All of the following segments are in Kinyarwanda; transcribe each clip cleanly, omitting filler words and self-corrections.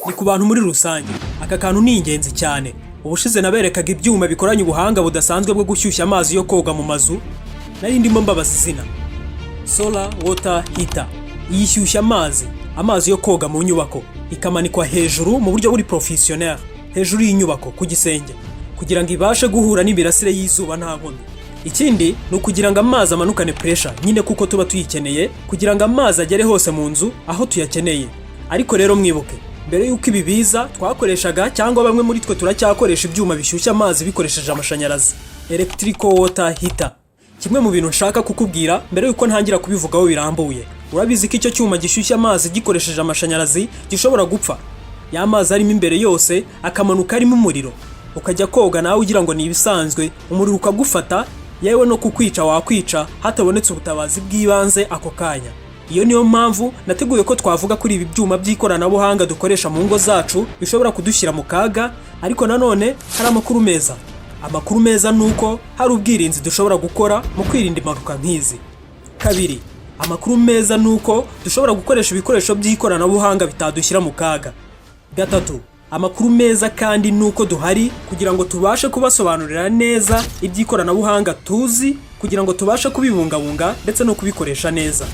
ni ku bantu muri rusange. Aka kantu ni ingenzi cyane. Ubushize naberekaga ibyuma bikoranye ubuhanga budasanzwe bwo gushyushya amazi yo koga mu mazu, nari ndimo mbabaza izina. Solar water heater. Yishyushya amazi yo koga mu nyubako, ikamanikwa hejuru mu buryo buri professionnel, hejuru y'inyubako ku gisenge, kugira ngo ibashe guhura n'imirasire y'izuba nta nkomyi. Ikindi ni ukugira ngo amazi amanukane pressure, nyine kuko tuba tuyikeneye kugira ngo amazi agere hose mu nzu aho tuyakeneye. Ariko rero mwibuke, mbere yuko ibi biza twakoreshaga cyangwa bamwe muri twe turacyakoresha ibyuma bishyushya amazi bikoresheje amashanyarazi, electrical water heater. Kimwe mu bintu nshaka kukubwira mbere yuko ntangira kubivugaho birambuye, urabizi ko icyo cyuma gishyushya amazi gikoresheje amashanyarazi gishobora gupfa. Ya mazi arimo imbere yose akamanuka arimo umuriro, ukajya koga nawe ugira ngo ni ibisanzwe, umuriro ukagufata, yewe no kukwica wakwica hatabonetse ubutabazi bw'ibanze ako kanya. Iyo niyo mpamvu nateguye ko twavuga kuri ibi byuma by'ikoranabuhanga dukoresha mu ngo zacu bishobora kudushyira mu kaga, ariko nanone hari amakuru meza. Amakuru meza nuko hari ubwirinzi dushobora gukora mu kwirinda impanuka nk'izi. Kabiri, amakuru meza nuko dushobora gukoresha ibikoresho by'ikoranabuhanga bitadushyira mu kaga. Gatatu, amakuru meza kandi nuko duhari kugira ngo tubashe kubasobanurira neza iby'ikoranabuhanga tuzi, kugira ngo tubashe kubibungabunga ndetse no kubikoresha neza.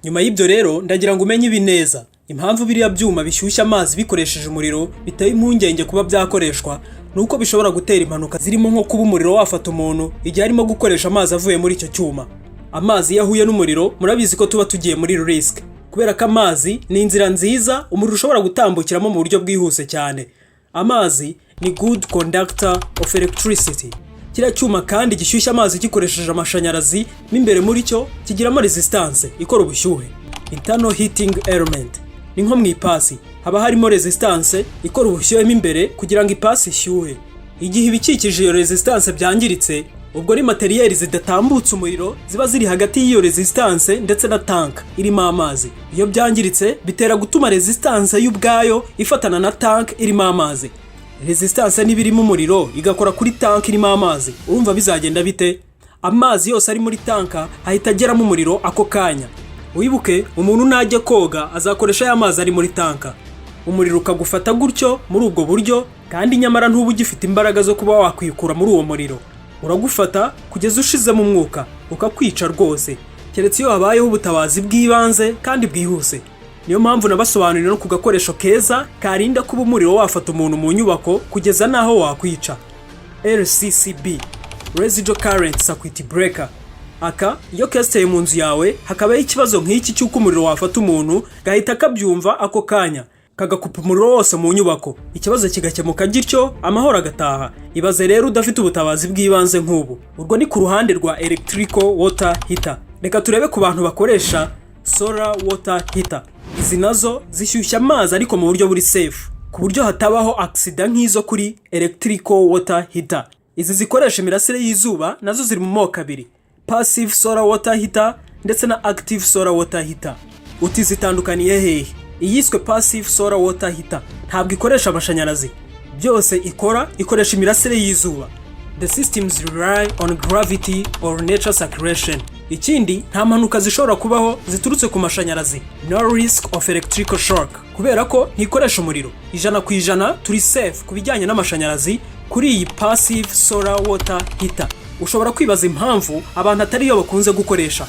Nyuma y'ibyo rero ndagira ngo umenye ibi neza. Impamvu biriya byuma bishyushya amazi bikoresheje umuriro biteye impungenge kuba byakoreshwa nuko bishobora gutera impanuka zirimo nko kuba umuriro wafata umuntu igihe arimo gukoresha amazi avuye muri icyo cyuma. Amazi yahuye n'umuriro murabizi ko tuba tugiye muri risk, kubera ko amazi ni inzira nziza umuriro ushobora gutambukiramo mu buryo bwihuse cyane. Amazi ni good conductor of electricity. Kiriya cyuma kandi gishyushya amazi gikoresheje amashanyarazi, imbere muri cyo kigiramo resistance ikora ubushyuhe, internal heating element. Ni nko mu ipasi haba harimo resistance ikora ubushyuhe imbere kugira ngo ipasi ishyuhe. Igihe ibikikije iyo resistance byangiritse, ubwo ari materiel zidatambutsa umuriro ziba ziri hagati y'iyo resistance ndetse na tank irimo amazi. Iyo byangiritse bitera gutuma resistance y'ubwayo ifatana na tank irimo amazi. Resistance nibirimo umuriro igakora kuri tank irimo amazi. Urumva bizagenda bite? Amazi yose ari muri tanka ahita ageramo umuriro ako kanya. Wibuke, umuntu najya koga azakoresha ya mazi ari muri tanka. Umuriro ukagufata gutyo muri ubwo buryo, kandi nyamara ntubu ugifite imbaraga zo kuba wakwikura muri uwo muriro. Uragufata kugeza ushize mu mwuka ukakwica rwose, keretse iyo habayeho ubutabazi bw'ibanze kandi bwihuse. Niyo mpamvu nabasobanurira no ku gakoresho keza karinda kuba umuriro wafata umuntu mu nyubako kugeza naho wakwica. RCCB, Residual Current Circuit Breaker. Aka iyo kesiteye mu nzu yawe hakabaho ikibazo nk'iki cy'uko umuriro wafata umuntu gahita kabyumva ako kanya, kagakupa umuriro wose mu nyubako, ikibazo kigakemuka gityo amahoro agataha. Ibaze rero udafite ubutabazi bw'ibanze nk'ubu. Urwo ni ku ruhande rwa electrical water heater. Reka turebe ku bantu bakoresha solar water heater. Izi nazo zishyushya amazi ariko mu buryo buri safe, ku buryo hatabaho accident nk'izo kuri electrical water heater. Izi zikoresha imirasire y'izuba nazo ziri mu moko abiri, passive solar water heater ndetse na active solar water heater. Uti zitandukaniye hehe? Iyiswe passive solar water heater ntabwo ikoresha amashanyarazi, byose ikoresha imirasire y'izuba. The systems rely on gravity or nature circulation. Ikindi, nta mpanuka zishobora kubaho ziturutse ku mashanyarazi. No risk of electrical shock, kubera ko ntikoresha umuriro. 100% turi safe ku bijyanye n'amashanyarazi kuri iyi passive solar water heater. Ushobora kwibaza impamvu abantu atariyo bakunze gukoresha.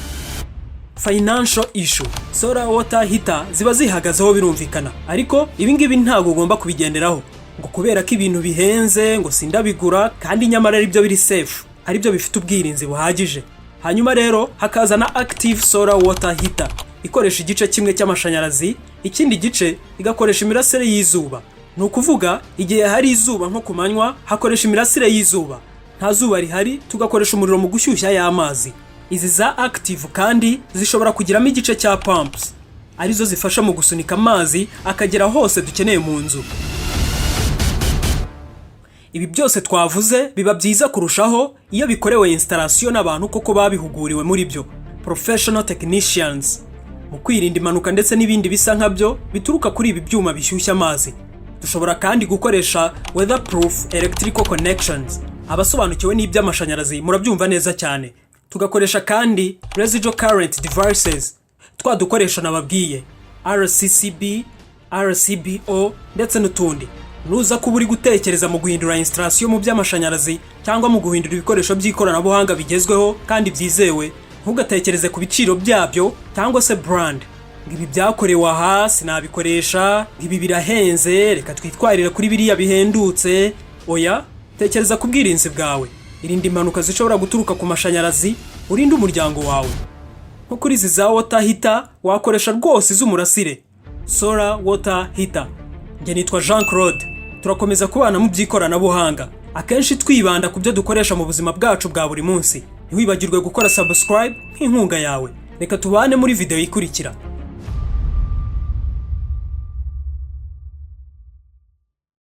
Financial issue. Solar water heater ziba zihagazeho birumvikana, ariko ibingibi ntabwo ugomba kubigenderaho ngo kubera ko ibintu bihenze ngo sindabigura, kandi nyamara ari byo biri safe, ari byo bifite ubwirinzi buhagije. Hanyuma rero hakaza na active solar water heater, ikoresha igice kimwe cy'amashanyarazi, ikindi gice igakoresha imirasire y'izuba. Ni ukuvuga igihe hari izuba nko ku manywa hakoresha imirasire y'izuba, nta zuba rihari tugakoresha umuriro mu gushyushya y'amazi. Izi za active kandi zishobora kugiramo igice cya pumps, arizo zifasha mu gusunika amazi akagera hose dukeneye mu nzu. Ibi byose twavuze biba byiza kurushaho iyo bikorewe installation n'abantu koko babihuguriwe muri byo, professional technicians, mu kwirinda impanuka ndetse n'ibindi bisa nkabyo bituruka kuri ibi byuma bishyushya amazi. Dushobora kandi gukoresha weatherproof electrical connections. Abasobanukiwe n'iby'amashanyarazi murabyumva neza cyane. Tugakoresha kandi residual current devices, twadukoresha nababwiye RCCB, RCBO ndetse n'utundi. Nuza kuba uri gutekereza mu guhindura installation mu by'amashanyarazi cyangwa mu guhindura ibikoresho by'ikoranabuhanga bigezweho kandi byizewe, ntugatekereze ku biciro byabyo cyangwa se brand. Ibi byakorewe aha sinabikoresha, ibi birahenze, reka twitwarire kuri biriya bihendutse. Oya, tekereza ku bwirinzi bwawe. Irinde impanuka zishobora guturuka ku mashanyarazi, urinde umuryango wawe. Nko kuri izi za water heater wakoresha rwose iz'umurasire. Solar water heater. Njye nitwa Jean Claude. Turakomeza kubana mu by'ikoranabuhanga, akenshi twibanda ku byo dukoresha mu buzima bwacu bwa buri munsi. Ntiwibagirwe gukora subscribe nk'inkunga yawe. Reka tubane muri video ikurikira.